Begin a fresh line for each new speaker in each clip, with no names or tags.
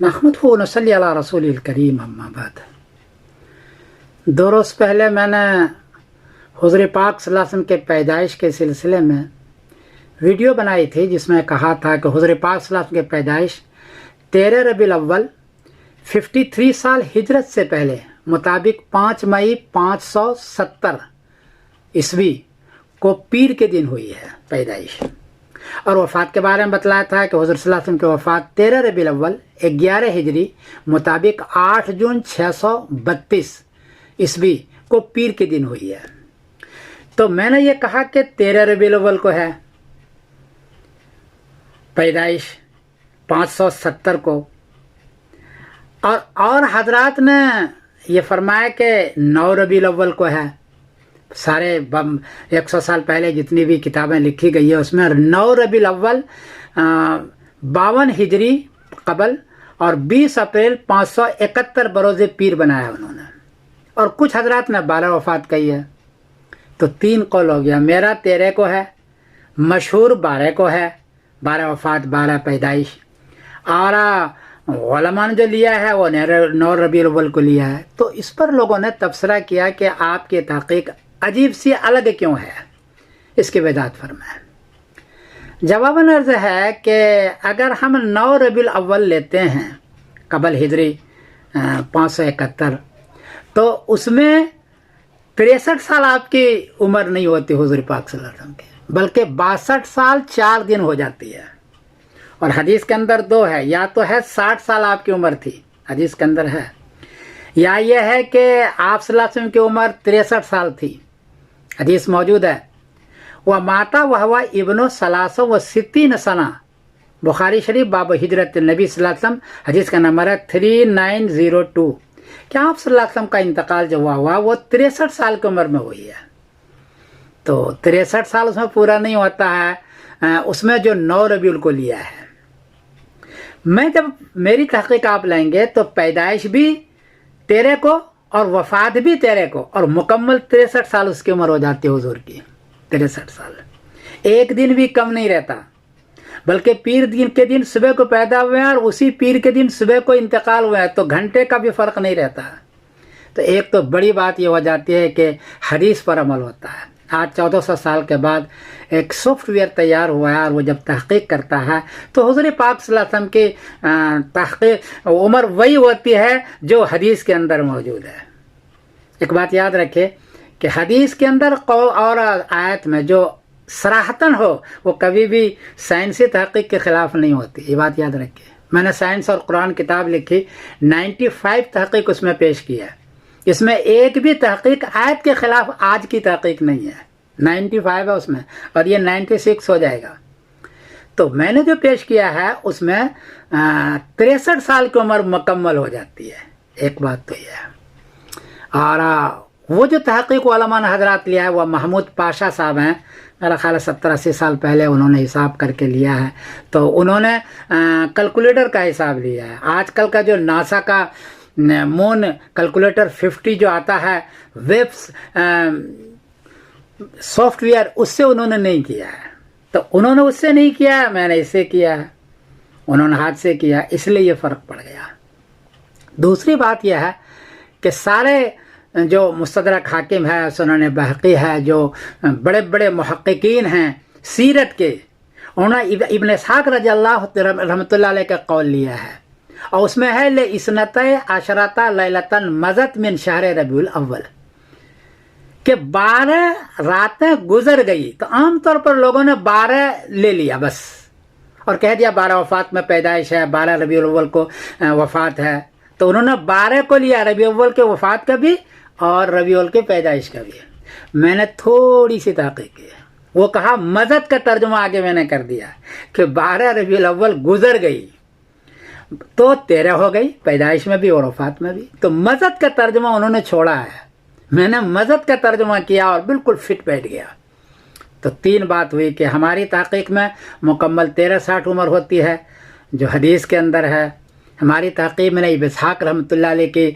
नहमदुहु व नसल्ली अला रसूलिल करीम अम्मा बाद। 2 रोज़ पहले मैंने हुज़ूर पाक सल्लल्लाहु अलैहि वसल्लम के पैदाइश के सिलसिले में वीडियो बनाई थी, जिसमें कहा था कि हुज़ूर पाक सल्लल्लाहु अलैहि वसल्लम की पैदाइश 13 रबीउल अव्वल 53 साल हिजरत से पहले मुताबिक 5 मई 570 ईस्वी को पीर के दिन हुई है पैदाइश। और वफ़ात के बारे में बतलाया था कि हुज़ूर सल्लल्लाहु अलैहि वसल्लम की वफ़ात 13 रबीउल अव्वल 11 हिजरी मुताबिक 8 जून 632 ईस्वी को पीर के दिन हुई है। तो मैंने ये कहा कि 13 रबीउल अव्वल को है पैदाइश 570 को, और हजरात ने ये फरमाया कि 9 रबीउल अव्वल को है। सारे 100 साल पहले जितनी भी किताबें लिखी गई है उसमें 9 रबीउल अव्वल 52 हिजरी कबल और 20 अप्रैल 571 बरोज़े पीर बनाया उन्होंने। और कुछ हजरात ने 12 वफ़ात कही है। तो 3 कौल हो गया। मेरा 13 को है, मशहूर 12 को है, 12 वफ़ात 12 पैदाइश, और उलमा ने जो लिया है वो 9 रबीउल अव्वल को लिया है। तो इस पर लोगों ने तबसरा किया कि आपकी तहक़ीक़ अजीब सी अलग क्यों है, इसकी वजाहत फरमाएं। जवाबन अर्ज़ है कि अगर हम 9 रबीउल अव्वल लेते हैं कबल हिजरी 571, तो उसमें 63 साल आपकी उम्र नहीं होती हुज़ूर पाक सल्लल्लाहु अलैहि वसल्लम की, बल्कि 62 साल 4 दिन हो जाती है। और हदीस के अंदर 2 है, या तो है 60 साल आपकी उम्र थी, हदीस के अंदर है, या ये है कि आप सल्लल्लाहु अलैहि वसल्लम की उम्र 63 साल थी, हदीस मौजूद है। वह माता वह इब्नो सलासो व सित्तीन सना, बुखारी शरीफ बाब हिजरत नबी सल्लल्लाहु अलैहि वसल्लम, हदीस का नंबर है 3902। क्या आप सल्लल्लाहु अलैहि वसल्लम का इंतकाल जो हुआ वो 63 साल की उम्र में हुई है। तो 63 साल उसमें पूरा नहीं होता है, उसमें जो 9 रबीउल को लिया है। मैं जब मेरी तहक़ीक़ आप लेंगे तो पैदाइश भी 13 को और वफ़ात भी 13 को, और मुकम्मल 63 साल उसकी उम्र हो जाती है हुज़ूर की। 63 साल, एक दिन भी कम नहीं रहता, बल्कि पीर दिन के दिन सुबह को पैदा हुए हैं और उसी पीर के दिन सुबह को इंतकाल हुआ है, तो घंटे का भी फ़र्क नहीं रहता। तो एक तो बड़ी बात ये हो जाती है कि हदीस पर अमल होता है। आज 1400 साल के बाद एक सॉफ्टवेयर तैयार हुआ है, और वो जब तहक़ीक़ करता है तो हुज़ूर पाक सल्लल्लाहु अलैहि वसल्लम की तहक़ीक़ उम्र वही होती है जो हदीस के अंदर मौजूद है। एक बात याद रखें कि हदीस के अंदर और आयत में जो सराहतन हो वो कभी भी साइंसी तहक़ीक़ के ख़िलाफ़ नहीं होती, ये बात याद रखें। मैंने साइंस और कुरान किताब लिखी, 95 तहक़ीक़ उसमें पेश किया है, इसमें एक भी तहक़ीक़ आयत के ख़िलाफ़ आज की तहक़ीक़ नहीं है। 95 है उसमें, और ये 96 हो जाएगा। तो मैंने जो पेश किया है उसमें 63 साल की उम्र मुकम्मल हो जाती है। एक बात तो यह है। और वो जो तहक़ीक़ उलमा ने हज़रात लिया है वह महमूद पाशा साहब हैं, मेरा ख्याल है 70-80 साल पहले उन्होंने हिसाब करके लिया है। तो उन्होंने कैलकुलेटर का हिसाब लिया है। आजकल का जो नासा का मून कैलकुलेटर 50 जो आता है वेब सॉफ्टवेयर, उससे उन्होंने नहीं किया है। तो उन्होंने उससे नहीं किया है, मैंने इससे किया है, उन्होंने हाथ से किया, इसलिए ये फ़र्क पड़ गया। दूसरी बात यह है कि सारे जो मुस्तदरक हाकिम है, सुनन बहक़ी है, जो बड़े बड़े मुहक्किकीन हैं सीरत के, उन्होंने इब्न इसहाक़ रज़ियल्लाहु रहमतुल्लाह अलैह का कौल लिया है, और उसमें है ले इसनते अशरता लैलतन मज़त मिन शहर रबीउल अव्वल, कि 12 रातें गुजर गई। तो आम तौर पर लोगों ने 12 ले लिया बस, और कह दिया 12 वफ़ात में पैदाइश है, 12 रबीउल अव्वल को वफ़ात है। तो उन्होंने 12 को लिया, रबीउल अव्वल के वफ़ात का भी और रबीउल अव्वल के पैदाइश का भी। मैंने थोड़ी सी तहक़ीक़ की, वो कहा मज़द का तर्जुमा आगे मैंने कर दिया कि 12 रबीउल अव्वल गुजर गई तो 13 हो गई, पैदाइश में भी और वफ़ात में भी। तो मज़द का तर्जुमा उन्होंने छोड़ा है, मैंने मज़द का तर्जुमा किया और बिल्कुल फिट बैठ गया। तो 3 बात हुई कि हमारी तहक़ीक़ में मुकम्मल 13-60 उम्र होती है जो हदीस के अंदर है, हमारी तहक़ीक़ में इब्न इसहाक़ रहमतुल्लाह अलैह की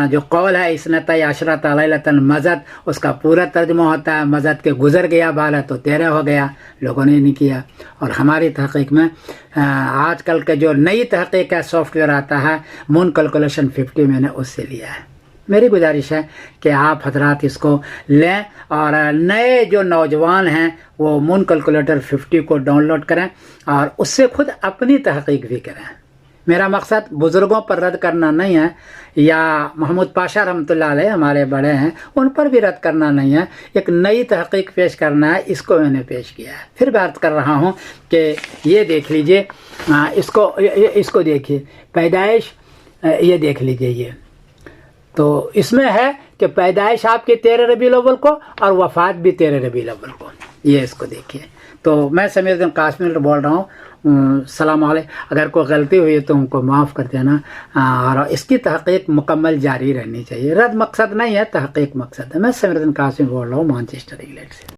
जो कौल है इसनता अशरत लैलतन मज़द, उसका पूरा तर्जुमा होता है मज़द के गुज़र गया 12 तो 13 हो गया, लोगों ने नहीं किया। और हमारी तहक़ीक़ में आजकल के जो नई तहक़ीक़ का सॉफ्टवेयर आता है मून कैलकुलेशन 50 मैंने उससे लिया है। मेरी गुजारिश है कि आप हजरात इसको लें और नए जो नौजवान हैं वो मून कैलकुलेटर 50 को डाउनलोड करें और उससे खुद अपनी तहक़ीक़ भी करें। मेरा मकसद बुज़ुर्गों पर रद्द करना नहीं है या महमूद पाशा रहमतुल्लाह अलैह हमारे बड़े हैं उन पर भी रद्द करना नहीं है, एक नई तहक़ीक़ पेश करना है, इसको मैंने पेश किया है। फिर बात कर रहा हूँ कि ये देख लीजिए, इसको देखिए, पैदाइश ये देख लीजिए, ये तो इसमें है कि पैदाइश आपकी 13 रबीउल अव्वल को और वफ़ात भी 13 रबीउल अव्वल को, ये इसको देखिए। तो मैं समीरुद्दीन कासमी बोल रहा हूँ, सलाम अलैकुम। अगर कोई गलती हुई तो उनको माफ़ कर देना और इसकी तहक़ीक़ मुकम्मल जारी रहनी चाहिए। रद्द मकसद नहीं है, तहक़ीक़ मकसद है। मैं समीरुद्दीन कासमी बोल रहा हूँ मैनचेस्टर इंग्लैंड से।